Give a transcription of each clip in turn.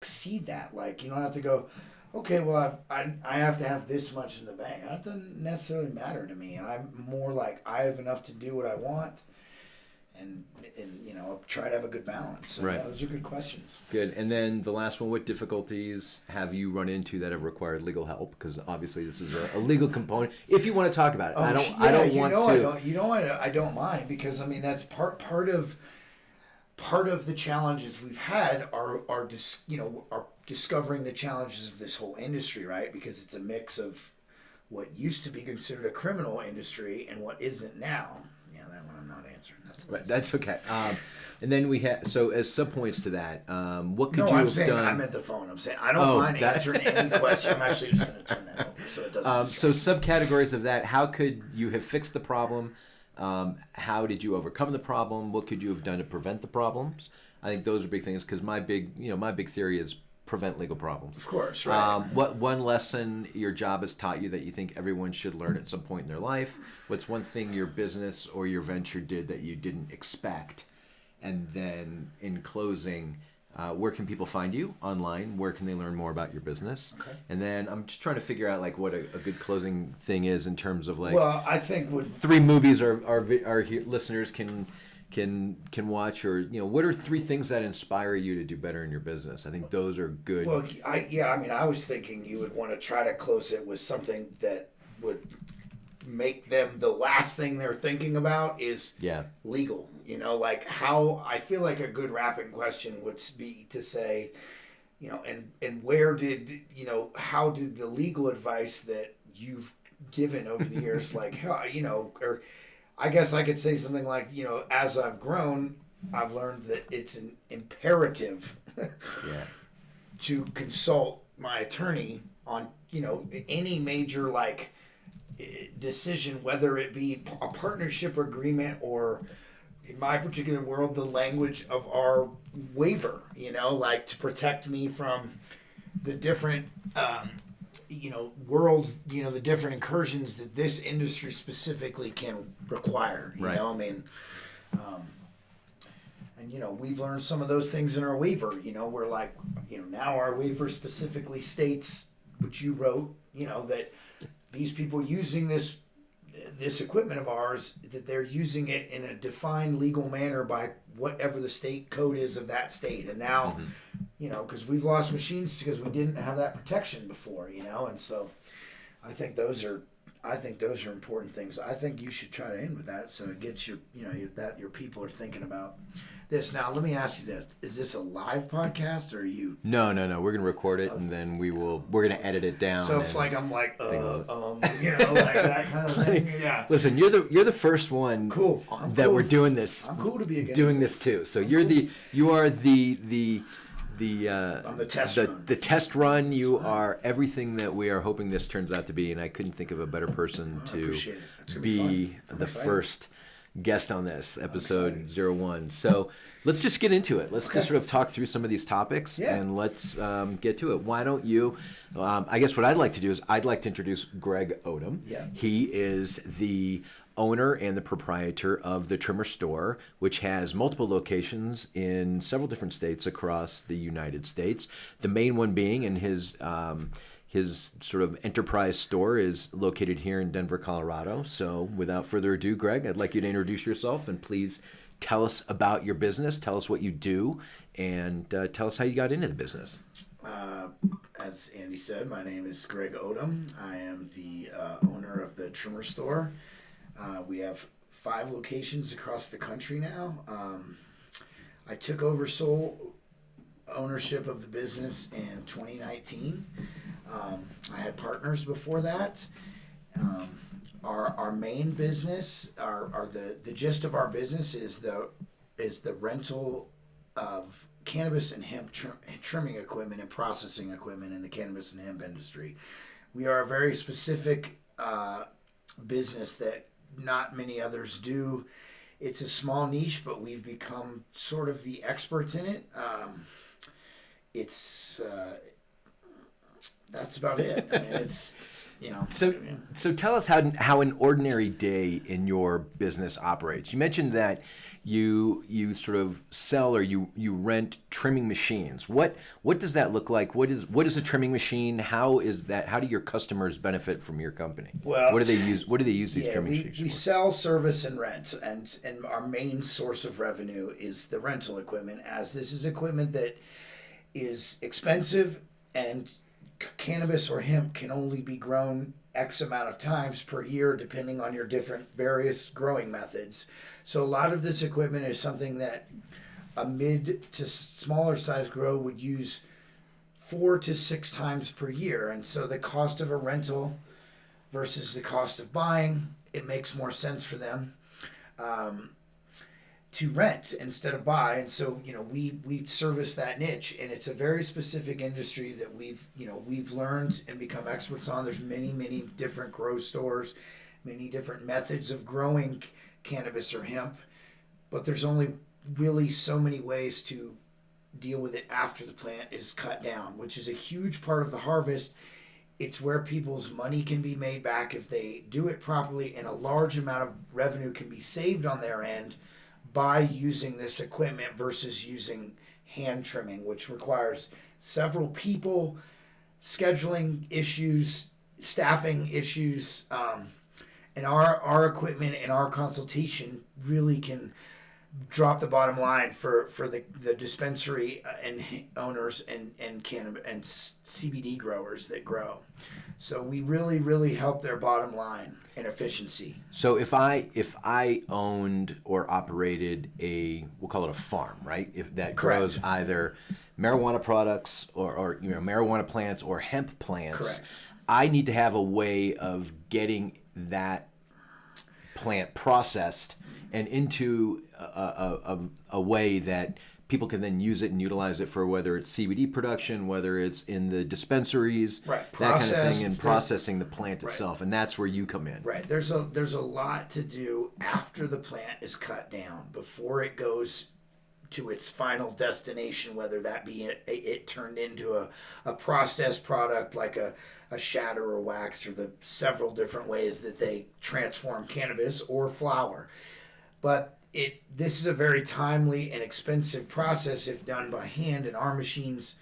exceed that. Like, you don't have to go, okay, well, I have to have this much in the bank. That doesn't necessarily matter to me. I'm more like, I have enough to do what I want, and you know, try to have a good balance. So, Right. yeah, those are good questions. Good. And then the last one, what difficulties have you run into that have required legal help? Because obviously this is a legal component. If you want to talk about it, I don't want to. I don't mind, because I mean that's part of the challenges we've had are discovering the challenges of this whole industry, right? Because it's a mix of what used to be considered a criminal industry and what isn't now. Yeah, that one I'm not answering. That's okay. And then we have, so as subpoints to that, what could you I'm have saying, done? I'm at the phone. I'm saying I don't mind answering any question. I'm actually just going to turn that over so it doesn't. So subcategories of that, how could you have fixed the problem? How did you overcome the problem? What could you have done to prevent the problems? I think those are big things, because my big theory is prevent legal problems. Of course, right. What one lesson your job has taught you that you think everyone should learn at some point in their life? What's one thing your business or your venture did that you didn't expect? And then in closing, where can people find you online? Where can they learn more about your business? Okay. And then I'm just trying to figure out like what a good closing thing is in terms of like. Well, I think 3 movies our listeners can watch, or what are 3 things that inspire you to do better in your business? I think those are good. Well, I was thinking you would want to try to close it with something that would make them, the last thing they're thinking about is legal. Like how I feel like a good wrapping question would be to say, and where did, how did the legal advice that you've given over the years, like, or I guess I could say something like, as I've grown, I've learned that it's an imperative to consult my attorney on, any major decision, whether it be a partnership agreement or, in my particular world, the language of our waiver, to protect me from the different, worlds, the different incursions that this industry specifically can require, you know, I mean, and, we've learned some of those things in our waiver, we're like, now our waiver specifically states, which you wrote, that these people using this equipment of ours, that they're using it in a defined legal manner by whatever the state code is of that state. And now, because we've lost machines because we didn't have that protection before, and so I think those are important things. I think you should try to end with that, so it gets your people are thinking about this. Now, let me ask you this: is this a live podcast, or are you? No. We're gonna record it, and then we're gonna edit it down. So it's like I'm like, like that kind of thing. Yeah. Listen, you're the first one. Cool. We're doing this. I'm cool to be doing this too. So you are the on the test run. The test run. You are everything that we are hoping this turns out to be, and I couldn't think of a better person to be the first guest on this episode 01. So let's just get into it. Let's just sort of talk through some of these topics, and let's get to it. Why don't you? I guess what I'd like to do is I'd like to introduce Greg Odom. Yeah. He is the owner and the proprietor of the Trimmer Store, which has multiple locations in several different states across the United States. The main one being, and his sort of enterprise store is located here in Denver, Colorado. So without further ado, Greg, I'd like you to introduce yourself, and please tell us about your business, tell us what you do, and tell us how you got into the business. As Andy said, my name is Greg Odom. I am the owner of the Trimmer Store. We have 5 locations across the country now. I took over sole ownership of the business in 2019. I had partners before that. Our main business, the gist of our business is the rental of cannabis and hemp trimming equipment and processing equipment in the cannabis and hemp industry. We are a very specific business that not many others do. It's a small niche, but we've become sort of the experts in it. It's that's about it. I mean, it's you know. So tell us how an ordinary day in your business operates. You mentioned that you sort of sell or you rent trimming machines. What does that look like? What is a trimming machine? How is that? How do your customers benefit from your company? Well, what do they use? What do they use these trimming machines we for? sell, service, and rent, and our main source of revenue is the rental equipment, as this is equipment that is expensive, and cannabis or hemp can only be grown X amount of times per year depending on your different various growing methods. So a lot of this equipment is something that a mid to smaller size grow would use 4 to 6 times per year. And so the cost of a rental versus the cost of buying, it makes more sense for them to rent instead of buy. And so, we service that niche, and it's a very specific industry that we've learned and become experts on. There's many different grow stores, many different methods of growing cannabis or hemp, but there's only really so many ways to deal with it after the plant is cut down, which is a huge part of the harvest. It's where people's money can be made back if they do it properly, and a large amount of revenue can be saved on their end by using this equipment versus using hand trimming, which requires several people, scheduling issues, staffing issues, and our equipment and our consultation really can drop the bottom line for the dispensary and owners and cannabis and CBD growers that grow. So we really help their bottom line and efficiency. So if I owned or operated we'll call it a farm, right? If that grows Correct. either marijuana products or marijuana plants or hemp plants, Correct. I need to have a way of getting that plant processed and into a way that people can then use it and utilize it for whether it's CBD production, whether it's in the dispensaries, right, that kind of thing, and processing the plant right. itself. And that's where you come in. Right. There's a lot to do after the plant is cut down, before it goes to its final destination, whether that be it turned into a processed product like a shatter or wax, or the several different ways that they transform cannabis or flower. But this is a very timely and expensive process if done by hand, and our machines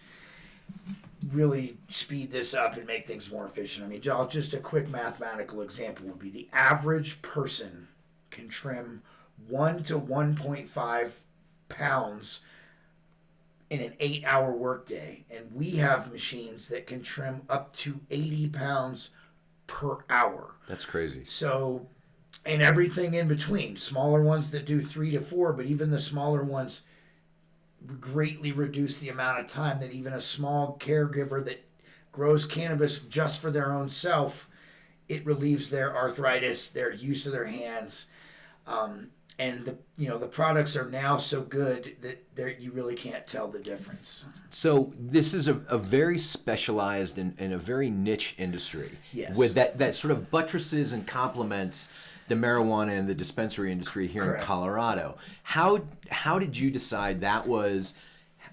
really speed this up and make things more efficient. I mean, just a quick mathematical example would be the average person can trim 1 to 1.5 pounds in an 8-hour workday, and we have machines that can trim up to 80 pounds per hour. That's crazy. So, and everything in between. Smaller ones that do 3 to 4, but even the smaller ones greatly reduce the amount of time that even a small caregiver that grows cannabis just for their own self, it relieves their arthritis, their use of their hands, and the products are now so good that you really can't tell the difference. So this is a very specialized and a very niche industry. Yes. With that sort of buttresses and complements the marijuana and the dispensary industry here Correct. in Colorado. How did you decide that was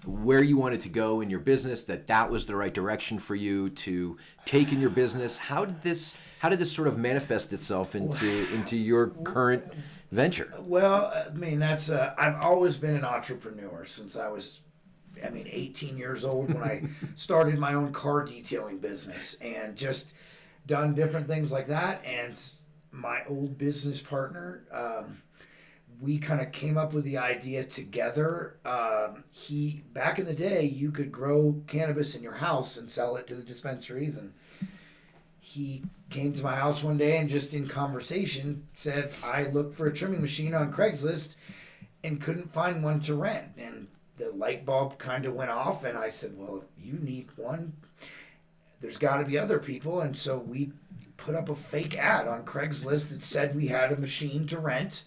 where you wanted to go in your business, that was the right direction for you to take in your business? How did this sort of manifest itself into your current venture? Well, I mean, I've always been an entrepreneur since I was 18 years old when I started my own car detailing business, and just done different things like that. And my old business partner, we kind of came up with the idea together. Back in the day, you could grow cannabis in your house and sell it to the dispensaries, and he came to my house one day and just in conversation said, I looked for a trimming machine on Craigslist and couldn't find one to rent. And the light bulb kind of went off, and I said, well, if you need one, there's got to be other people. And so we put up a fake ad on Craigslist that said we had a machine to rent,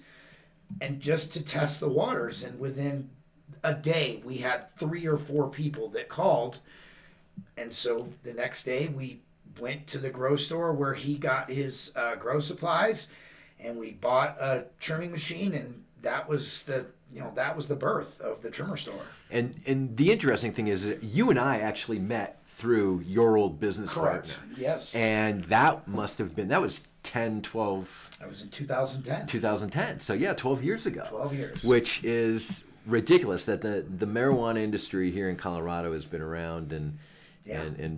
and just to test the waters. And within a day, we had 3 or 4 people that called. And so the next day, we went to the grow store where he got his grow supplies, and we bought a trimming machine, and that was the birth of the trimmer store. And the interesting thing is that you and I actually met through your old business Correct. partner. Yes. And that was 10, 12... That was in 2010. 2010. So yeah, 12 years ago. 12 years. Which is ridiculous that the marijuana industry here in Colorado has been around and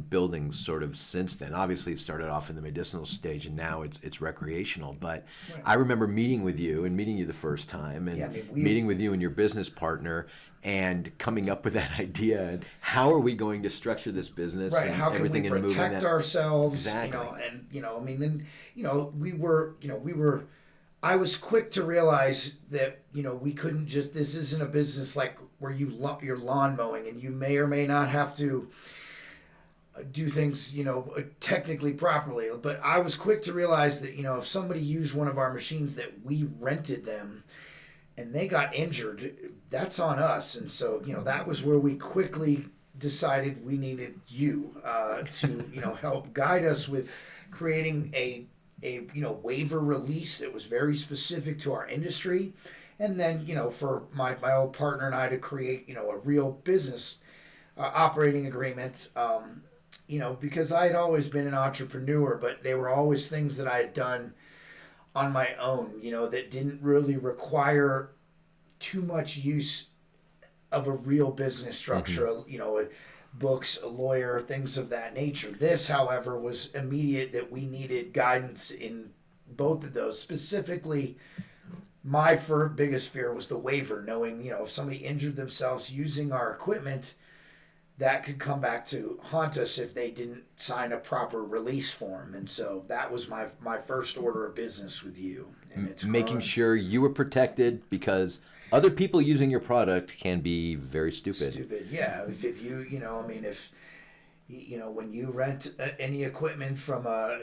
building sort of since then. Obviously, it started off in the medicinal stage, and now it's recreational. But right. I remember meeting you the first time, and meeting with you and your business partner, and coming up with that idea. And how are we going to structure this business? Right. And how can we protect ourselves? Exactly. We were. I was quick to realize that we couldn't just. This isn't a business like where you're lawn mowing, and you may or may not have to do things, technically properly. But I was quick to realize that, if somebody used one of our machines that we rented them and they got injured, that's on us. And so, that was where we quickly decided we needed you to, help guide us with creating a waiver release that was very specific to our industry. And then, for my old partner and I to create, a real business operating agreement, because I had always been an entrepreneur, but they were always things that I had done on my own, that didn't really require too much use of a real business structure, mm-hmm. Books, a lawyer, things of that nature. This, however, was immediate that we needed guidance in both of those. Specifically, my biggest fear was the waiver, knowing, if somebody injured themselves using our equipment, that could come back to haunt us if they didn't sign a proper release form. And so that was my first order of business with you. And it's making sure you were protected, because other people using your product can be very stupid. Yeah. If you, when you rent any equipment from a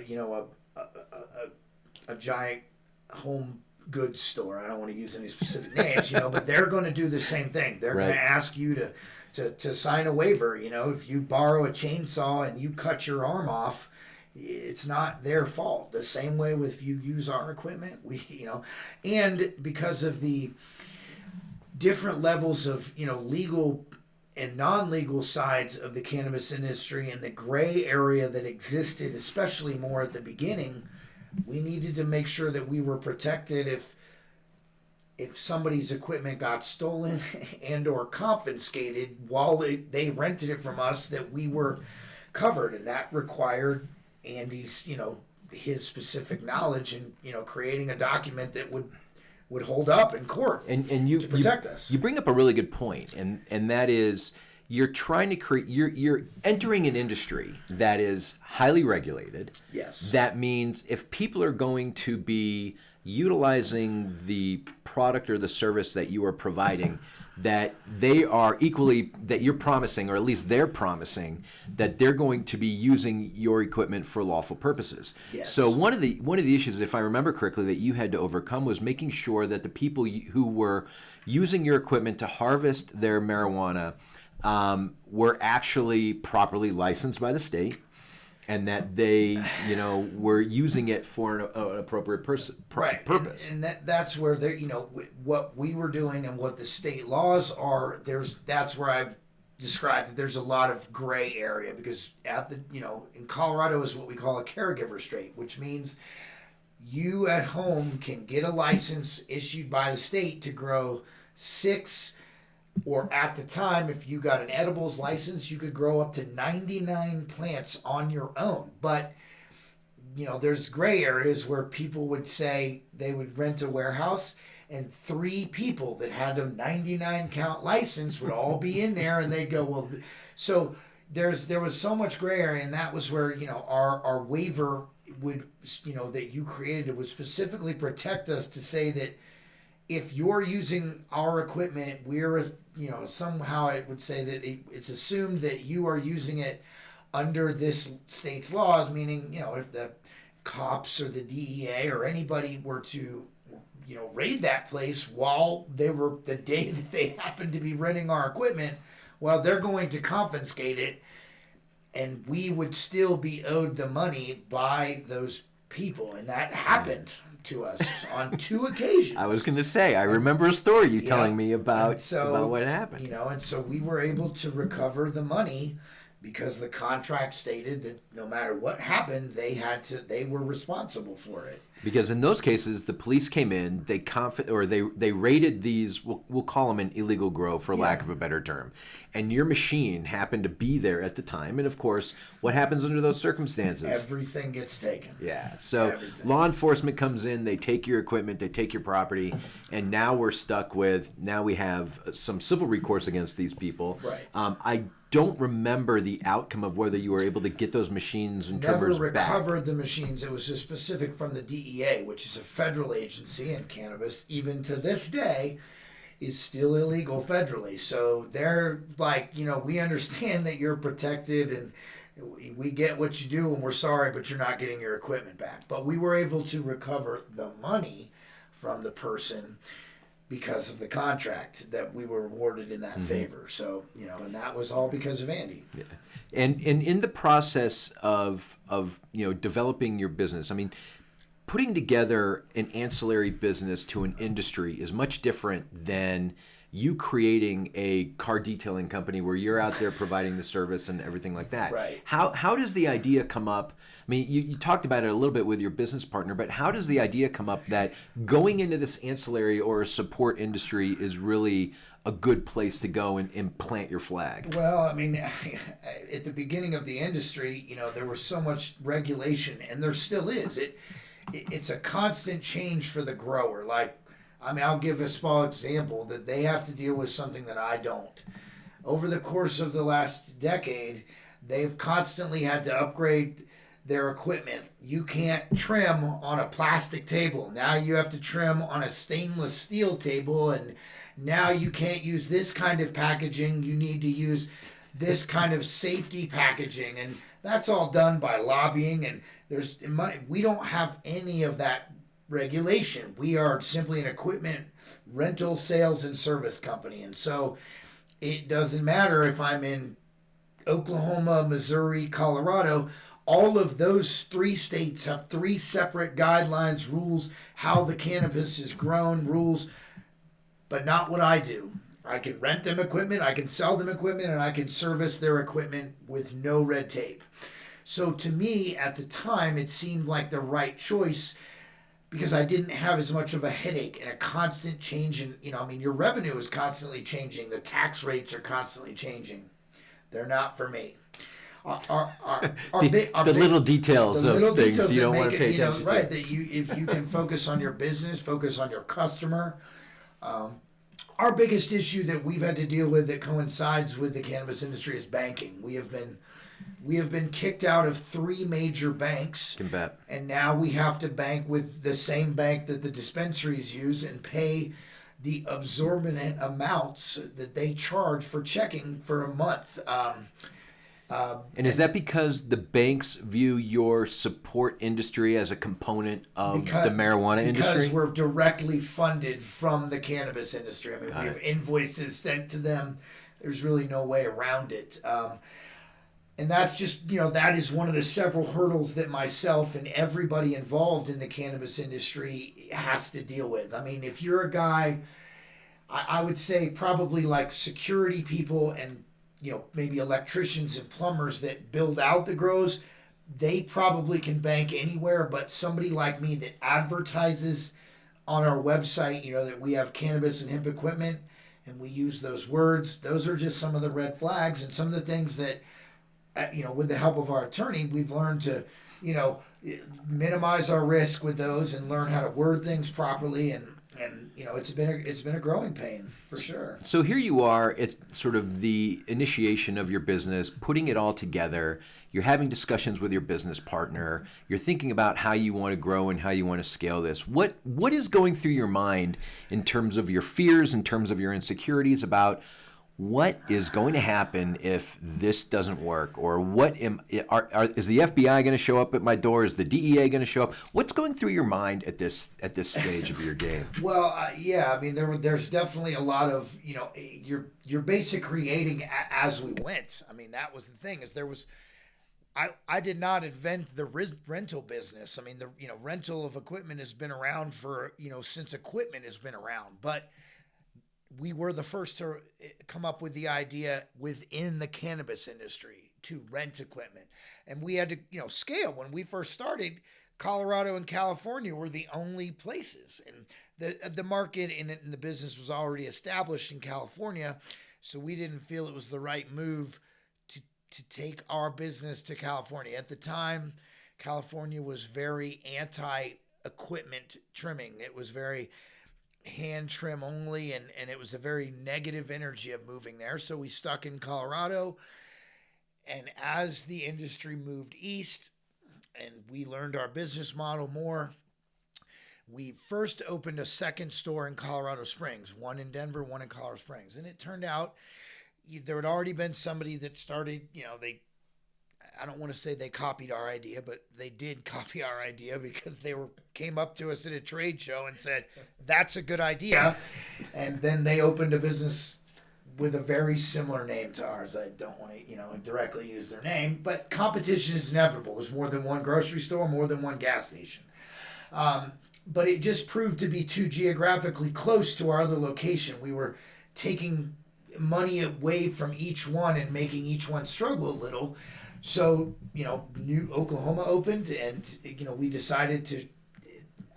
giant home goods store, I don't want to use any specific names, but they're going to do the same thing. They're going to ask you to sign a waiver. If you borrow a chainsaw and you cut your arm off, it's not their fault. The same way with if you use our equipment, and because of the different levels of, legal and non-legal sides of the cannabis industry and the gray area that existed, especially more at the beginning, we needed to make sure that we were protected if somebody's equipment got stolen and or confiscated while they rented it from us, that we were covered. And that required Andy's, his specific knowledge and, creating a document that would hold up in court and you, to protect us. You bring up a really good point, and that is you're trying to create, you're entering an industry that is highly regulated. Yes. That means if people are going to be utilizing the product or the service that you are providing, that they are equally, that you're promising, or at least they're promising, that they're going to be using your equipment for lawful purposes. Yes. So one of the issues, if I remember correctly, that you had to overcome was making sure that the people who were using your equipment to harvest their marijuana were actually properly licensed by the state, and that they, were using it for an appropriate purpose. And that's where what we were doing and what the state laws are. That's where I described that there's a lot of gray area, because in Colorado is what we call a caregiver state, which means you at home can get a license issued by the state to grow 6, or at the time, if you got an edibles license, you could grow up to 99 plants on your own. But, there's gray areas where people would say they would rent a warehouse and 3 people that had a 99 count license would all be in there, and they'd go, well, so there was so much gray area, and that was where, our waiver would, that you created, it would specifically protect us to say that if you're using our equipment, we're, somehow it would say that it's assumed that you are using it under this state's laws, meaning, if the cops or the DEA or anybody were to, raid that place while the day that they happened to be renting our equipment, well, they're going to confiscate it, and we would still be owed the money by those people, and that happened to us on 2 occasions. I was going to say, I remember a story you telling me about what happened. You know, and so we were able to recover the money because the contract stated that no matter what happened, they were responsible for it. Because in those cases, the police came in, they raided these, we'll call them an illegal grow for lack of a better term, and your machine happened to be there at the time. And of course, what happens under those circumstances? Everything gets taken. Yeah. So law enforcement comes in, they take your equipment, they take your property, and now we have some civil recourse against these people. Right. I don't remember the outcome of whether you were able to get those machines and trimmers back. Never recovered the machines. It was just specific from the DEA, which is a federal agency, and cannabis, even to this day, is still illegal federally. So they're like, you know, we understand that you're protected and we get what you do and we're sorry, but you're not getting your equipment back. But we were able to recover the money from the person because of the contract that we were awarded in that favor. So, you know, and that was all because of Andy. Yeah. And in the process of developing your business, I mean, putting together an ancillary business to an industry is much different than you creating a car detailing company where you're out there providing the service and everything like that. Right. How does the idea come up? I mean, you talked about it a little bit with your business partner, but how does the idea come up that going into this ancillary or a support industry is really a good place to go and plant your flag? Well, I mean, at the beginning of the industry, you know, there was so much regulation, and there still is. It's a constant change for the grower. Like, I mean, I'll give a small example that they have to deal with something that I don't. Over the course of the last decade, they've constantly had to upgrade their equipment. You can't trim on a plastic table. Now you have to trim on a stainless steel table, and now you can't use this kind of packaging. You need to use this kind of safety packaging, and that's all done by lobbying. And we don't have any of that regulation. We are simply an equipment rental, sales, and service company. And so it doesn't matter if I'm in Oklahoma, Missouri, Colorado. All of those 3 states have 3 separate guidelines, rules, how the cannabis is grown, rules, but not what I do. I can rent them equipment, I can sell them equipment, and I can service their equipment with no red tape. So to me, at the time, it seemed like the right choice because I didn't have as much of a headache and a constant change in, you know, I mean, your revenue is constantly changing. The tax rates are constantly changing. They're not for me. The little details of things you don't want to pay attention to. Right, that if you can focus on your business, focus on your customer. Our biggest issue that we've had to deal with that coincides with the cannabis industry is banking. We have been kicked out of 3 major banks. Can bet. And now we have to bank with the same bank that the dispensaries use and pay the exorbitant amounts that they charge for checking for a month. And is that because the banks view your support industry as a component of the marijuana industry? Because we're directly funded from the cannabis industry. I mean, we have invoices sent to them. There's really no way around it. And that's just, you know, that is one of the several hurdles that myself and everybody involved in the cannabis industry has to deal with. I mean, if you're a guy, I would say probably like security people and, you know, maybe electricians and plumbers that build out the grows, they probably can bank anywhere. But somebody like me that advertises on our website, you know, that we have cannabis and hemp equipment and we use those words, those are just some of the red flags and some of the things that, you know, with the help of our attorney, we've learned to, you know, minimize our risk with those and learn how to word things properly. And you know, it's been a growing pain for sure. So here you are at sort of the initiation of your business, putting it all together. You're having discussions with your business partner. You're thinking about how you want to grow and how you want to scale this. What is going through your mind in terms of your fears, in terms of your insecurities about what is going to happen if this doesn't work? Or is the FBI going to show up at my door? Is the DEA going to show up? What's going through your mind at this stage of your game? Well, yeah, I mean, there's definitely a lot of, you know, you're basically creating as we went. I mean, that was the thing, is I did not invent the rental business. I mean, the rental of equipment has been around for since equipment has been around, but we were the first to come up with the idea within the cannabis industry to rent equipment, and we had to scale. When we first started, Colorado and California were the only places, and the market and the business was already established in California, so we didn't feel it was the right move to take our business to California. At the time, California was very anti-equipment trimming. It was very hand trim only, and it was a very negative energy of moving there. So we stuck in Colorado, and as the industry moved east and we learned our business model more, we first opened a second store in Colorado Springs, one in Denver, one in Colorado Springs. And it turned out there had already been somebody that started, I don't want to say they copied our idea, but they did copy our idea because they came up to us at a trade show and said, that's a good idea. And then they opened a business with a very similar name to ours. I don't want to, directly use their name, but competition is inevitable. There's more than one grocery store, more than one gas station. But it just proved to be too geographically close to our other location. We were taking money away from each one and making each one struggle a little. So, new Oklahoma opened, and,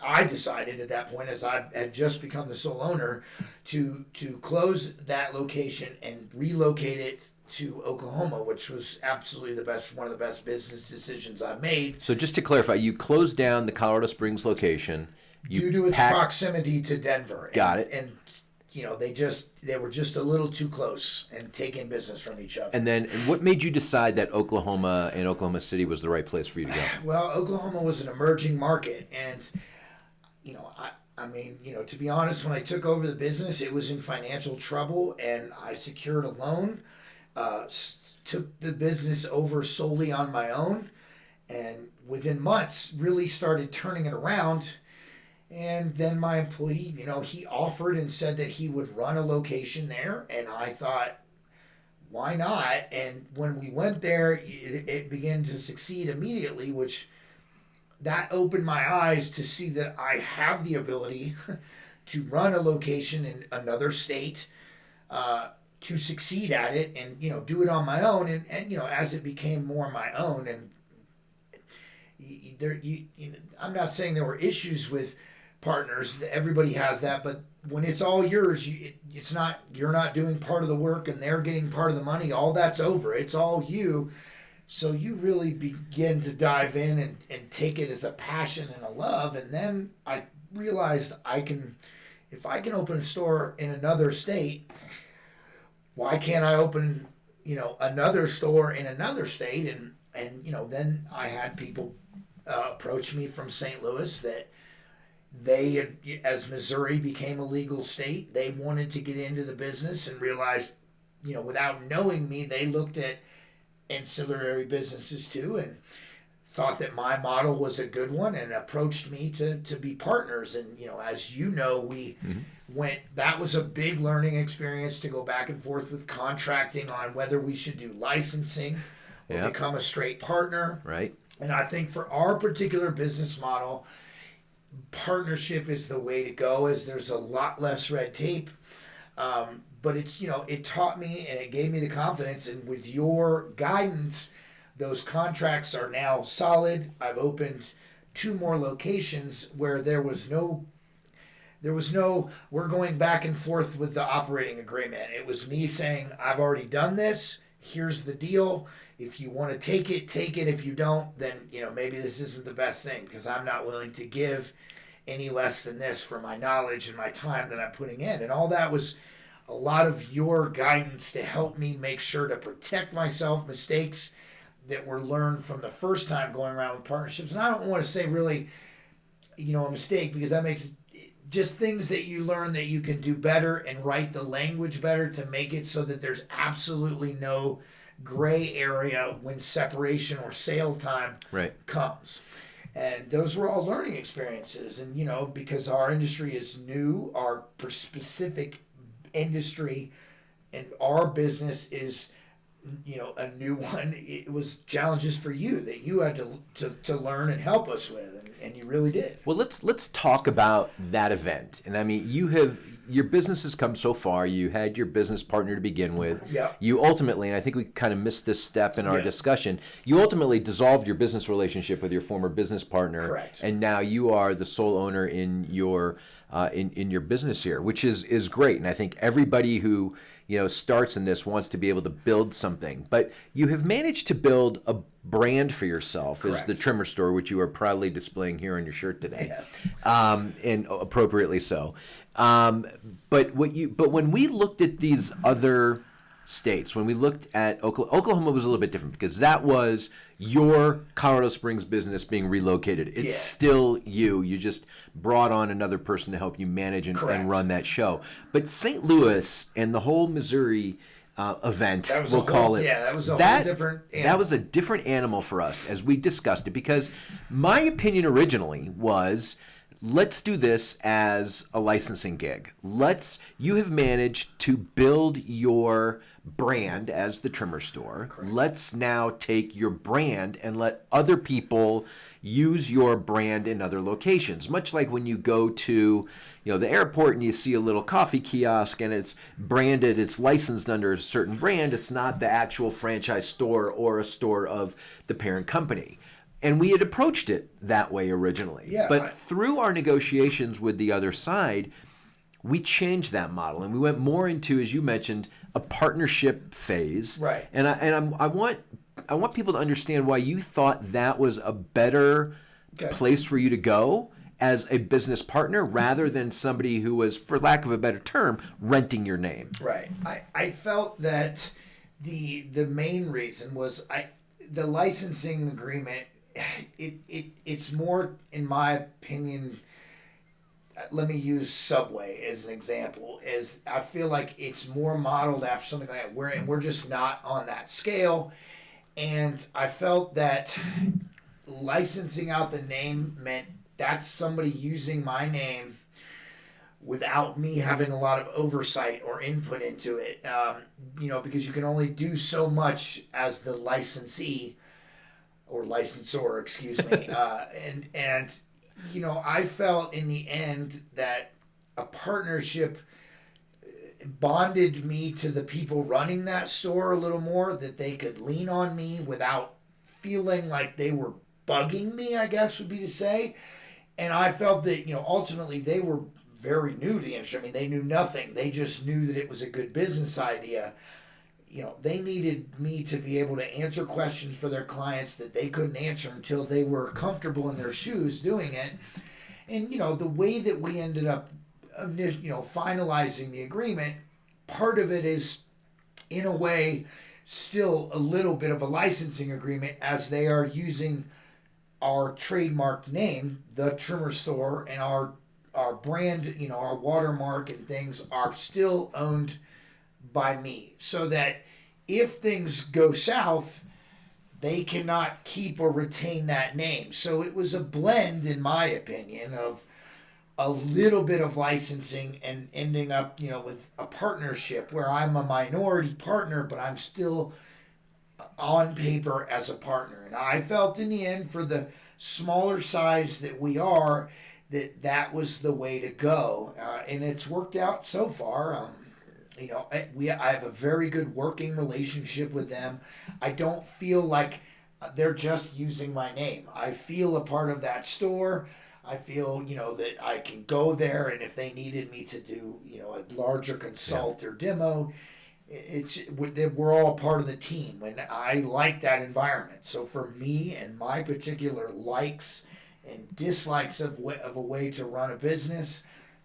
I decided at that point, as I had just become the sole owner, to close that location and relocate it to Oklahoma, which was absolutely one of the best business decisions I've made. So just to clarify, you closed down the Colorado Springs location. Due to its proximity to Denver. Got it. And they were just a little too close and taking business from each other. And then what made you decide that Oklahoma and Oklahoma City was the right place for you to go? Well, Oklahoma was an emerging market, and to be honest, when I took over the business, it was in financial trouble, and I secured a loan, took the business over solely on my own, and within months really started turning it around. And then my employee, he offered and said that he would run a location there. And I thought, why not? And when we went there, it began to succeed immediately, which that opened my eyes to see that I have the ability to run a location in another state, to succeed at it and, do it on my own. And as it became more my own, and I'm not saying there were issues with partners. Everybody has that, but when it's all yours, you're not doing part of the work and they're getting part of the money. All that's over. It's all you. So you really begin to dive in and take it as a passion and a love. And then I realized if I can open a store in another state, why can't I open, another store in another state? And then I had people approach me from St. Louis that as Missouri became a legal state, they wanted to get into the business and realized, without knowing me, they looked at ancillary businesses too and thought that my model was a good one and approached me to be partners. And, as we went, that was a big learning experience to go back and forth with contracting on whether we should do licensing or become a straight partner. Right. And I think for our particular business model, partnership is the way to go, as there's a lot less red tape. But it's, it taught me and it gave me the confidence, and with your guidance, those contracts are now solid. I've opened 2 more locations where there was no, we're going back and forth with the operating agreement. It was me saying, I've already done this. Here's the deal. If you want to take it, take it. If you don't, then, maybe this isn't the best thing, because I'm not willing to give any less than this for my knowledge and my time that I'm putting in. And all that was a lot of your guidance to help me make sure to protect myself, mistakes that were learned from the first time going around with partnerships. And I don't want to say really, a mistake, because that makes just things that you learn that you can do better and write the language better to make it so that there's absolutely no gray area when separation or sale time comes. And those were all learning experiences. And, because our industry is new, our specific industry and our business is a new one, it was challenges for you that you had to learn and help us with, and you really did. Well, let's talk about that event. And I mean, your business has come so far. You had your business partner to begin with. Yeah. You ultimately, and I think we kind of missed this step in our discussion, you ultimately dissolved your business relationship with your former business partner. Correct. And now you are the sole owner in your business here, which is great. And I think everybody who starts in this wants to be able to build something. But you have managed to build a brand for yourself. Correct. As the Trimmer Store, which you are proudly displaying here on your shirt today, and appropriately so. But when we looked at these other states, when we looked at Oklahoma was a little bit different because that was your Colorado Springs business being relocated. It's still you. You just brought on another person to help you manage and run that show. But St. Louis and the whole Missouri event, we'll call it. Yeah, that was a whole different animal. That was a different animal for us as we discussed it, because my opinion originally was, let's do this as a licensing gig. You have managed to build your brand as the Trimmer Store. Correct. Let's now take your brand and let other people use your brand in other locations. Much like when you go to the airport and you see a little coffee kiosk and it's branded, it's licensed under a certain brand. It's not the actual franchise store or a store of the parent company. And we had approached it that way originally. Yeah, but through our negotiations with the other side, we changed that model and we went more into, as you mentioned, a partnership phase. Right. And I want people to understand why you thought that was a better place for you to go as a business partner rather than somebody who was, for lack of a better term, renting your name. Right. I felt that the main reason was the licensing agreement. It's more, in my opinion, let me use Subway as an example, is I feel like it's more modeled after something like that, we're just not on that scale. And I felt that licensing out the name meant that's somebody using my name without me having a lot of oversight or input into it, because you can only do so much as the licensee or licensor, excuse me. And I felt in the end that a partnership bonded me to the people running that store a little more, that they could lean on me without feeling like they were bugging me, I guess would be to say. And I felt that, ultimately they were very new to the industry. I mean, they knew nothing. They just knew that it was a good business idea. They needed me to be able to answer questions for their clients that they couldn't answer until they were comfortable in their shoes doing it. And, the way that we ended up, finalizing the agreement, part of it is, in a way, still a little bit of a licensing agreement, as they are using our trademarked name, the Trimmer Store, and our brand, our watermark and things are still owned by me, so that if things go south, they cannot keep or retain that name. So it was a blend, in my opinion, of a little bit of licensing and ending up, with a partnership where I'm a minority partner, but I'm still on paper as a partner. And I felt in the end, for the smaller size that we are, that was the way to go. And it's worked out so far. I have a very good working relationship with them. I don't feel like they're just using my name. I feel a part of that store. I feel, that I can go there, and if they needed me to do, a larger consult or demo, we're all part of the team, and I like that environment. So for me and my particular likes and dislikes of a way to run a business,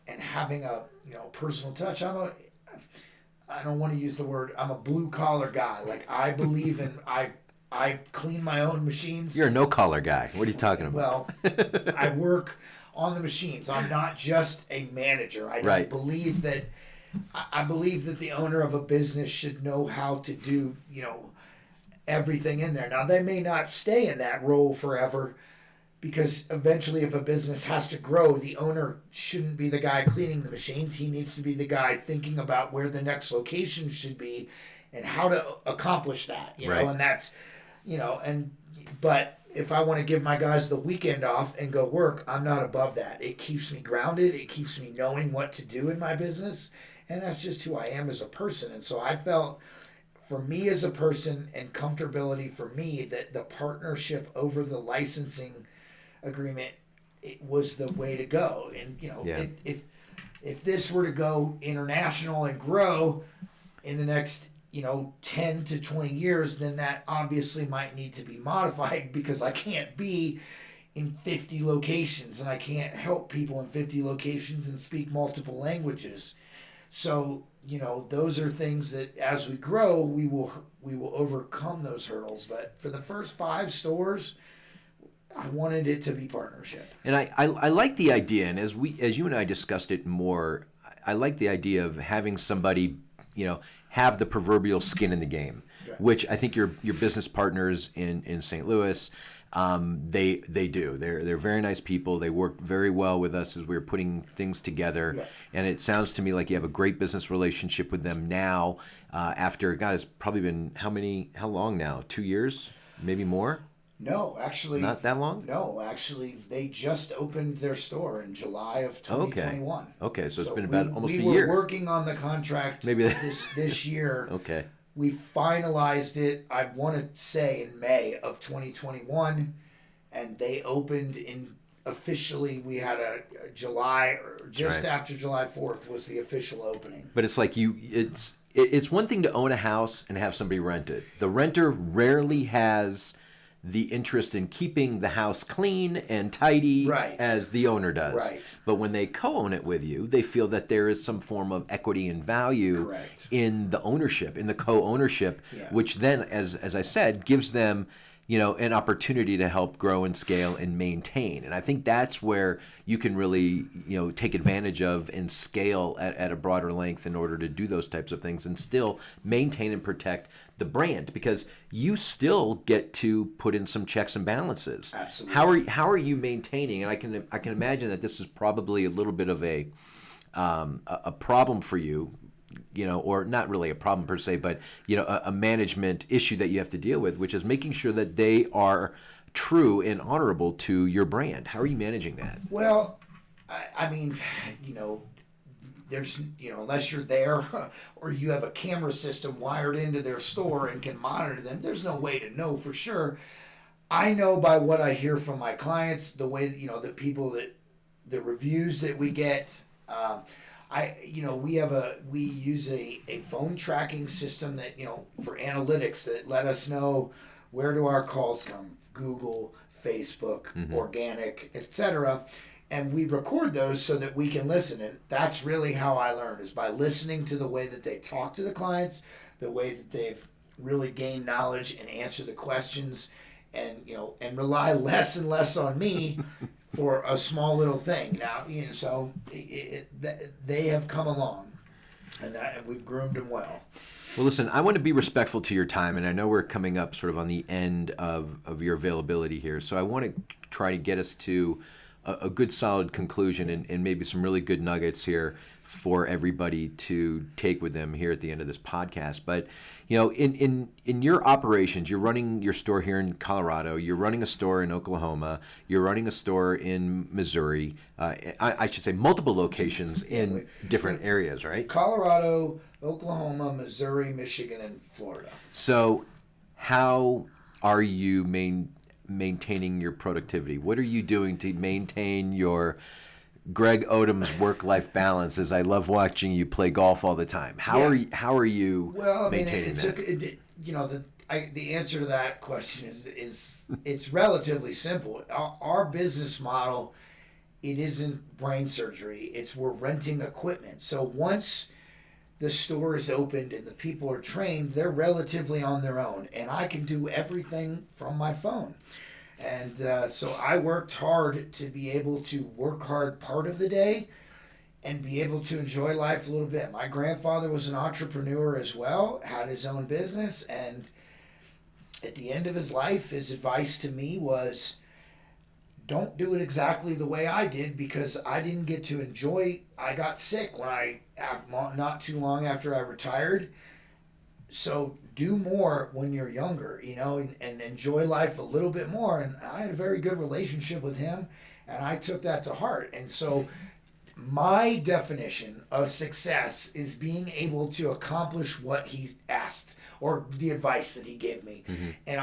and having a personal touch, I don't want to use the word, I'm a blue collar guy. Like, I believe in, I clean my own machines. You're a no collar guy. What are you talking about? Well, I work on the machines. I'm not just a manager. I don't believe that. I believe that the owner of a business should know how to do, everything in there. Now, they may not stay in that role forever, because eventually, if a business has to grow, the owner shouldn't be the guy cleaning the machines. He needs to be the guy thinking about where the next location should be, and how to accomplish that, you know, Right. and that's, but if I want to give my guys the weekend off and go work, I'm not above that. It keeps me grounded. It keeps me knowing what to do in my business. And that's just who I am as a person. And so I felt for me as a person and comfortability for me that the partnership over the licensing agreement, it was the way to go. And, if this were to go international and grow in the next 10 to 20 years, then that obviously might need to be modified because I can't be in 50 locations and I can't help people in 50 locations and speak multiple languages. So, those are things that as we grow, we will overcome those hurdles. But for the first 5 stores, I wanted it to be partnership. And I like the idea, and as you and I discussed it more, I like the idea of having somebody, have the proverbial skin in the game, right. Which I think your business partners in St. Louis, they do. They're very nice people. They work very well with us as we're putting things together, yeah. And it sounds to me like you have a great business relationship with them now. After God, it's probably been how long now? 2 years, maybe more. No, actually, not that long. No, actually, they just opened their store in July of 2021. Okay, so it's been about almost a year. We were working on the contract maybe this year. Okay. We finalized it, I want to say, in May of 2021, and they opened officially. We had a July, or just right. After July 4th was the official opening. But it's like it's one thing to own a house and have somebody rent it. The renter rarely has the interest in keeping the house clean and tidy, right. As the owner does. Right. But when they co-own it with you, they feel that there is some form of equity and value correct. In the ownership, in the co-ownership, yeah. Which then, as I said, gives them an opportunity to help grow and scale and maintain. And I think that's where you can really, take advantage of and scale at a broader length in order to do those types of things and still maintain and protect the brand, because you still get to put in some checks and balances. Absolutely. How are you maintaining? And I can imagine that this is probably a little bit of a problem for you, or not really a problem per se, but a management issue that you have to deal with, which is making sure that they are true and honorable to your brand. How are you managing that? Well, I mean, there's, unless you're there or you have a camera system wired into their store and can monitor them, there's no way to know for sure. I know by what I hear from my clients, the way, the people the reviews that we get, we use a phone tracking system that, for analytics that let us know where do our calls come, Google, Facebook, mm-hmm. organic, etc. And we record those so that we can listen. And that's really how I learned, is by listening to the way that they talk to the clients, the way that they've really gained knowledge and answer the questions, and and rely less and less on me for a small little thing. Now, so they have come along, and we've groomed them well. Well, listen, I want to be respectful to your time, and I know we're coming up sort of on the end of your availability here. So I want to try to get us to a good solid conclusion and maybe some really good nuggets here for everybody to take with them here at the end of this podcast. But in your operations, you're running your store here in Colorado, you're running a store in Oklahoma, you're running a store in Missouri, I should say multiple locations in different areas, right? Colorado, Oklahoma, Missouri, Michigan, and Florida. So how are you maintaining your productivity? What are you doing to maintain your Greg Odom's work-life balance? As I love watching you play golf all the time. How are you maintaining that? The answer to that question is it's relatively simple. Our business model, it isn't brain surgery. We're renting equipment. So once the store is opened and the people are trained, they're relatively on their own, and I can do everything from my phone. And so I worked hard to be able to work hard part of the day and be able to enjoy life a little bit. My grandfather was an entrepreneur as well, had his own business, and at the end of his life, his advice to me was, don't do it exactly the way I did, because I didn't get to enjoy. I got sick not too long after I retired. So do more when you're younger, and enjoy life a little bit more. And I had a very good relationship with him, and I took that to heart. And so my definition of success is being able to accomplish what he asked or the advice that he gave me. Mm-hmm. And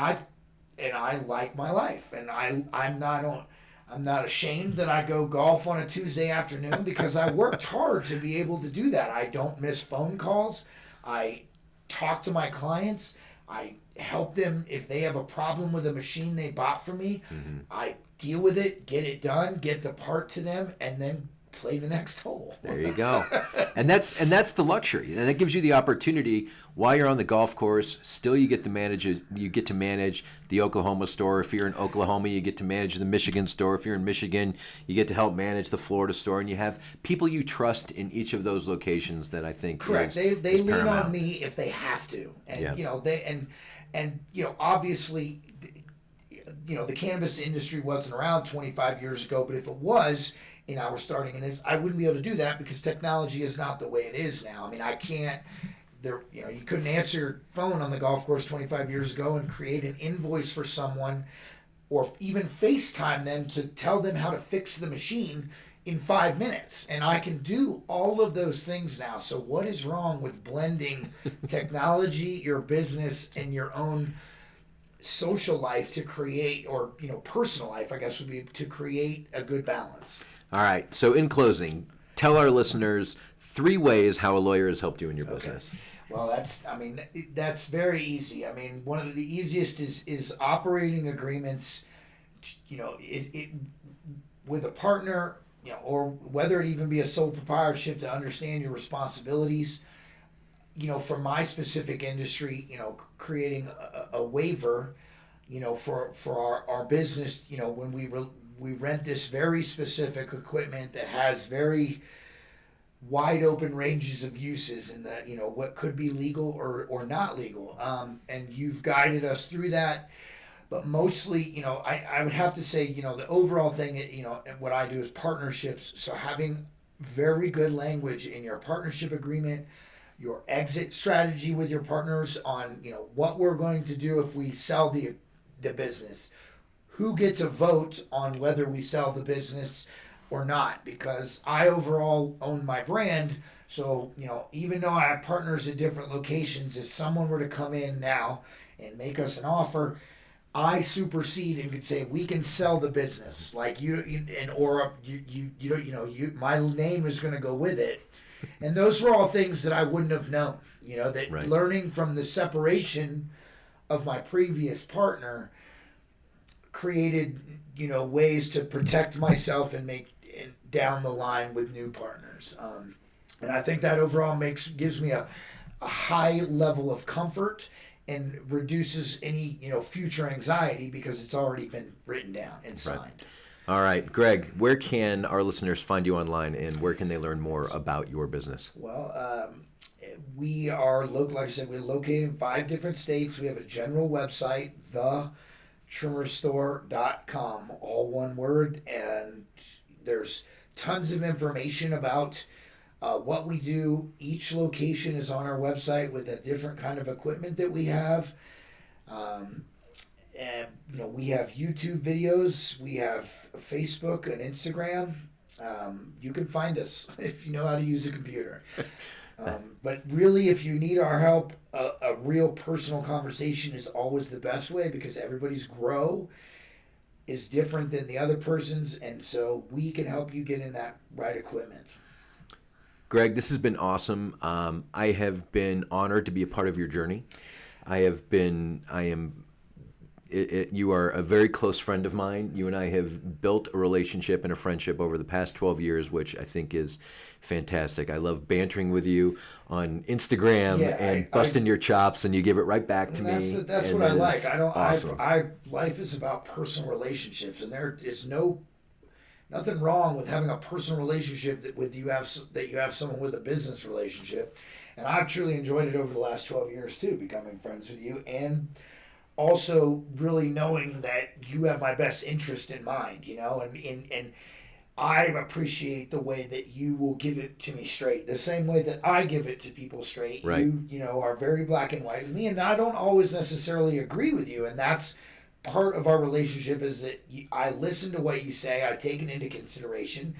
I like my life, and I'm not ashamed that I go golf on a Tuesday afternoon because I worked hard to be able to do that. I don't miss phone calls. I talk to my clients. I help them if they have a problem with a machine they bought from me. Mm-hmm. I deal with it, get it done, get the part to them, and then play the next hole. There you go. And that's the luxury. And that gives you the opportunity while you're on the golf course, still you get to manage the Oklahoma store. If you're in Oklahoma, you get to manage the Michigan store. If you're in Michigan, you get to help manage the Florida store, and you have people you trust in each of those locations that I think correct. They lean paramount. On me if they have to. And obviously the cannabis industry wasn't around 25 years ago, but if it was, I was starting in this, I wouldn't be able to do that because technology is not the way it is now. I mean, I can't, you couldn't answer your phone on the golf course 25 years ago and create an invoice for someone or even FaceTime them to tell them how to fix the machine in 5 minutes. And I can do all of those things now. So what is wrong with blending technology, your business, and your own social life to create, or personal life, I guess, would be to create a good balance? All right. So in closing, tell our listeners 3 ways how a lawyer has helped you in your business. Okay. Well, that's very easy. I mean, one of the easiest is operating agreements, with a partner, or whether it even be a sole proprietorship, to understand your responsibilities. For my specific industry, creating a waiver, for our business, when we rent this very specific equipment that has very wide open ranges of uses, and that what could be legal or not legal, and you've guided us through that. But mostly, I would have to say, the overall thing, what I do is partnerships. So having very good language in your partnership agreement, your exit strategy with your partners on what we're going to do if we sell the business, who gets a vote on whether we sell the business or not, because I overall own my brand. So even though I have partners at different locations, if someone were to come in now and make us an offer, I supersede and could say we can sell the business, like my name is going to go with it. And those were all things that I wouldn't have known, that right. Learning from the separation of my previous partner created, ways to protect myself and make down the line with new partners. And I think that overall gives me a high level of comfort and reduces any, future anxiety because it's already been written down and signed. Right. All right, Greg, where can our listeners find you online, and where can they learn more about your business? Well, we are local. Like I said, we're located in 5 different states. We have a general website, thetrimmerstore.com, all one word, and there's tons of information about what we do. Each location is on our website with a different kind of equipment that we have. And we have YouTube videos, we have Facebook and Instagram. You can find us if you know how to use a computer. But really, if you need our help, a real personal conversation is always the best way, because everybody's grow is different than the other person's, and so we can help you get in that right equipment. Greg, this has been awesome. I have been honored to be a part of your journey. You are a very close friend of mine. You and I have built a relationship and a friendship over the past 12 years, which I think is fantastic. I love bantering with you on Instagram and busting your chops, and you give it right back to me. That's what I like. Awesome. Life is about personal relationships, and there is nothing wrong with having a personal relationship that you have someone with a business relationship. And I've truly enjoyed it over the last 12 years too, becoming friends with you, and also really knowing that you have my best interest in mind, and I appreciate the way that you will give it to me straight, the same way that I give it to people straight. Right. You know, are very black and white with me, and I don't always necessarily agree with you, and that's part of our relationship. Is that I listen to what you say, I take it into consideration,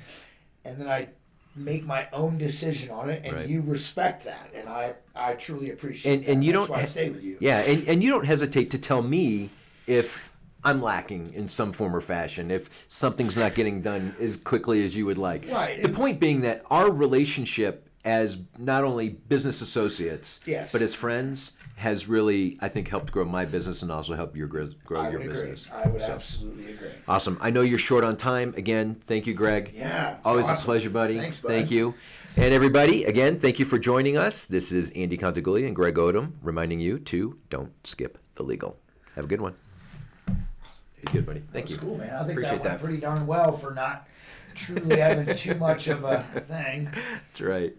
and then I make my own decision on it, and right. you respect that, and I truly appreciate and that. you That's don't why I stay with you. Yeah, and you don't hesitate to tell me if I'm lacking in some form or fashion, if something's not getting done as quickly as you would like. Right. The point being that our relationship as not only business associates, yes. but as friends has really, I think, helped grow my business and also help grow your business. I would absolutely agree. Awesome. I know you're short on time. Again, thank you, Greg. Yeah. Always awesome. a pleasure, buddy. Thanks, bud. Thank you. And everybody, again, thank you for joining us. This is Andy Contaguglia and Greg Odom reminding you to don't skip the legal. Have a good one. Be good, buddy. Thank you. Cool, man. I think Appreciate that went pretty darn well for not truly having too much of a thing. That's right.